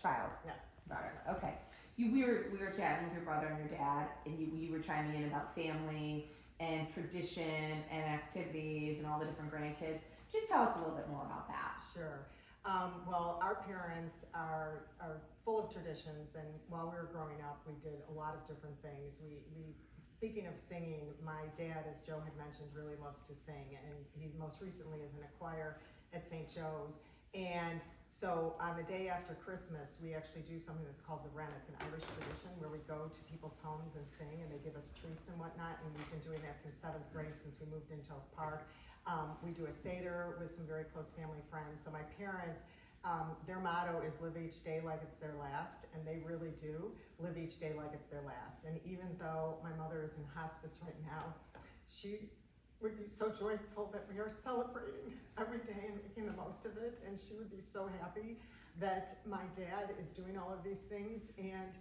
child. Yes. Daughter. Okay. We were chatting with your brother and your dad, and you were chiming in about family and tradition and activities and all the different grandkids. Just tell us a little bit more about that. Sure. Well, our parents are full of traditions, and while we were growing up, we did a lot of different things. We speaking of singing, my dad, as Joe had mentioned, really loves to sing, and he most recently is in a choir at St. Joe's. And so on the day after Christmas, we actually do something that's called the Wren. It's an Irish tradition where we go to people's homes and sing, and they give us treats and whatnot. And we've been doing that since 7th grade, since we moved into Oak Park. We do a Seder with some very close family friends. So my parents, their motto is live each day like it's their last, and they really do live each day like it's their last. And even though my mother is in hospice right now, she would be so joyful that we are celebrating every day and making the most of it, and she would be so happy that my dad is doing all of these things. And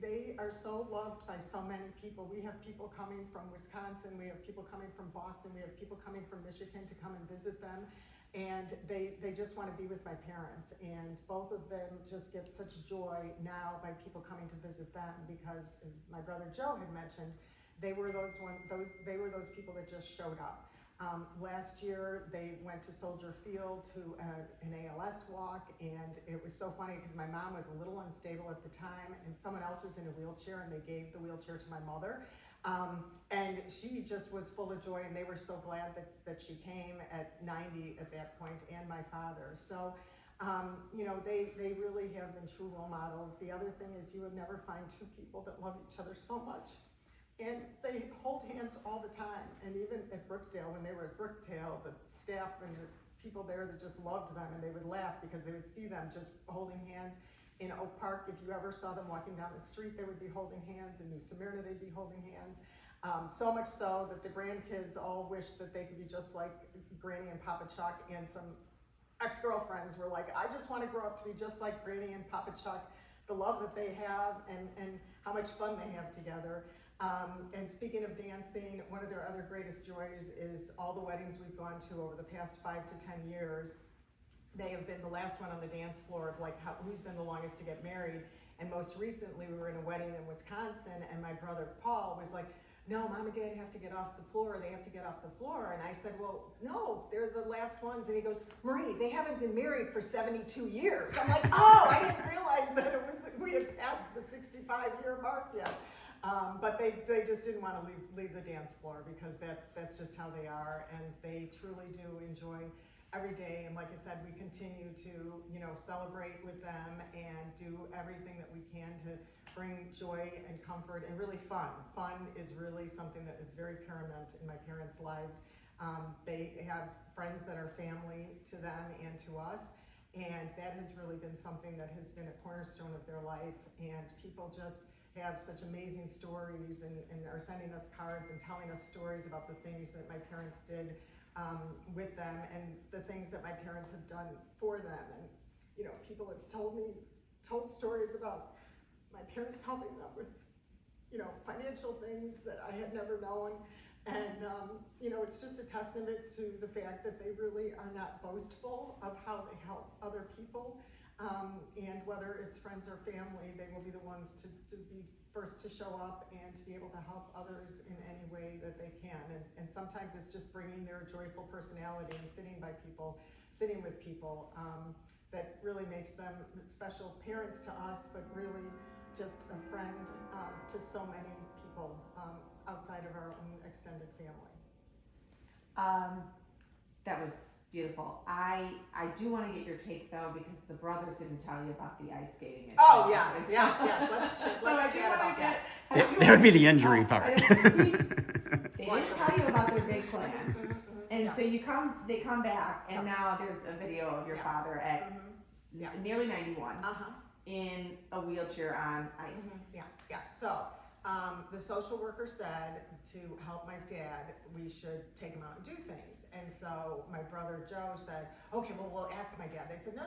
they are so loved by so many people. We have people coming from Wisconsin, we have people coming from Boston, we have people coming from Michigan to come and visit them, and they just want to be with my parents. And both of them just get such joy now by people coming to visit them, because as my brother Joe had mentioned, they were those people that just showed up. Last year they went to Soldier Field to an ALS walk, and it was so funny because my mom was a little unstable at the time, and someone else was in a wheelchair, and they gave the wheelchair to my mother. And she just was full of joy, and they were so glad that she came at 90 at that point, and my father. So they really have been true role models. The other thing is, you would never find two people that love each other so much. And they hold hands all the time. And even at Brookdale, when they were at Brookdale, the staff and the people there that just loved them, and they would laugh because they would see them just holding hands. In Oak Park, if you ever saw them walking down the street, they would be holding hands. In New Smyrna, they'd be holding hands. So much so that the grandkids all wished that they could be just like Granny and Papa Chuck, and some ex-girlfriends were like, I just want to grow up to be just like Granny and Papa Chuck, the love that they have and how much fun they have together. And speaking of dancing, one of their other greatest joys is all the weddings we've gone to over the past 5 to 10 years. They have been the last one on the dance floor of like who's been the longest to get married. And most recently we were in a wedding in Wisconsin, and my brother Paul was like, no, Mom and Dad have to get off the floor. They have to get off the floor. And I said, well, no, they're the last ones. And he goes, Marie, they haven't been married for 72 years. I'm like, oh, I didn't realize that we had passed the 65-year mark yet. But they just didn't want to leave the dance floor, because that's just how they are, and they truly do enjoy every day. And like I said, we continue to celebrate with them and do everything that we can to bring joy and comfort and really fun. Fun is really something that is very paramount in my parents' lives. They have friends that are family to them and to us, and that has really been something that has been a cornerstone of their life. And people just have such amazing stories and are sending us cards and telling us stories about the things that my parents did with them, and the things that my parents have done for them. And people have told stories about my parents helping them with financial things that I had never known. And it's just a testament to the fact that they really are not boastful of how they help other people. And whether it's friends or family, they will be the ones to be first to show up and to be able to help others in any way that they can. And sometimes it's just bringing their joyful personality and sitting with people that really makes them special parents to us, but really just a friend to so many people outside of our own extended family. That was beautiful. I do want to get your take though, because the brothers didn't tell you about the ice skating. Oh yes. Let's chat about that. That would be the injury part. They didn't tell you about their big plan. And so they come back, and now there's a video of your father at nearly 91 in a wheelchair on ice. So the social worker said to help my dad, we should take him out and do things. And so my brother Joe said, okay, well, we'll ask my dad. They said, no.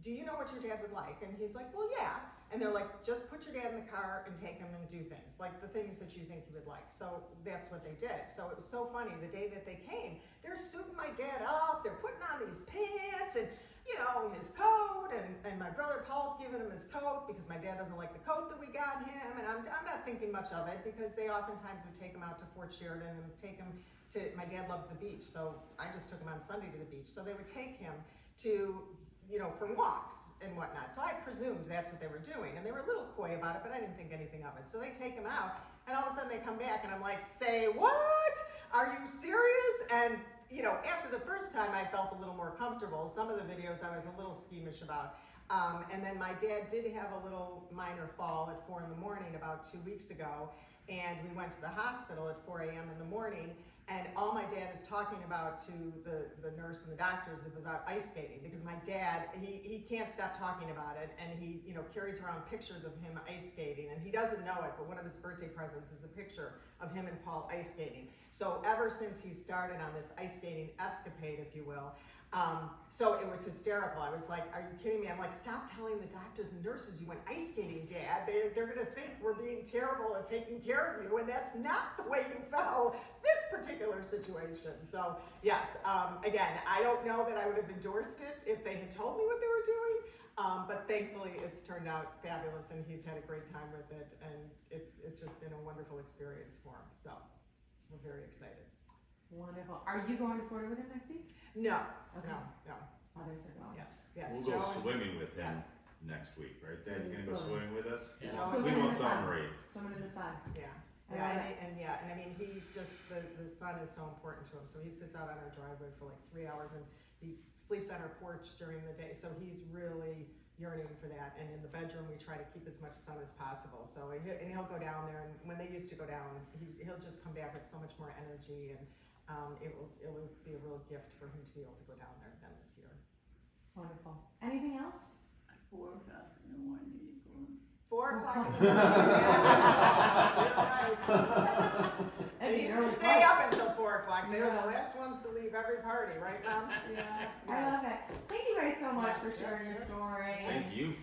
Do you know what your dad would like? And he's like, well, yeah. And they're like, just put your dad in the car and take him and do things, like the things that you think he would like. So that's what they did. So it was so funny. The day that they came, they're suiting my dad up. They're putting on these pants, and you know, his coat, and my brother Paul's giving him his coat because my dad doesn't like the coat that we got him, and I'm not thinking much of it because they oftentimes would take him out to Fort Sheridan and take him to, my dad loves the beach, so I just took him on Sunday to the beach, so they would take him to, you know, for walks and whatnot. So I presumed that's what they were doing, and they were a little coy about it, but I didn't think anything of it. So they take him out, and all of a sudden they come back, and I'm like, say what? Are you serious? And you know, after the first time, I felt a little more comfortable. Some of the videos I was a little squeamish about. And then my dad did have a little minor fall at 4 in the morning about 2 weeks ago, and we went to the hospital at 4 a.m. in the morning. And all my dad is talking about to the nurse and the doctors is about ice skating, because my dad, he can't stop talking about it, and he, you know, carries around pictures of him ice skating, and he doesn't know it, but one of his birthday presents is a picture of him and Paul ice skating. So ever since he started on this ice skating escapade, if you will, so it was hysterical. I was like, are you kidding me? I'm like, stop telling the doctors and nurses you went ice skating, Dad. They're gonna think we're being terrible at taking care of you, and that's not the way you fell this particular situation. So yes, again, I don't know that I would have endorsed it if they had told me what they were doing, but thankfully it's turned out fabulous, and he's had a great time with it, and it's just been a wonderful experience for him. So we're very excited. Wonderful. Are you going to Florida with him next week? No, Okay. no. Others are going. Yes, yes. We'll Joe go and- swimming with him Yes. next week, right? Dad, you gonna go Swimming. swimming with us? Yeah. Joe Swimming We in won't the sun. tolerate. Swimming in the sun. Yeah. I Yeah, love it. and yeah, and I mean, he just, the sun is so important to him, so he sits out on our driveway for like 3 hours, and he sleeps on our porch during the day, so he's really yearning for that. And in the bedroom, we try to keep as much sun as possible, so he'll go down there, and when they used to go down, he'll just come back with so much more energy, and it will be a real gift for him to be able to go down there again this year. Wonderful. Anything else? 4 o'clock in the morning, you go. 4 o'clock in the morning. Yeah, you're right. They That'd be used early to stay flight. up until 4 o'clock. They were Yeah. the last ones to leave every party, right, Mom? Yeah. I Yes. love it. Thank you guys so much for Yes, sharing your yes. story. Thank you for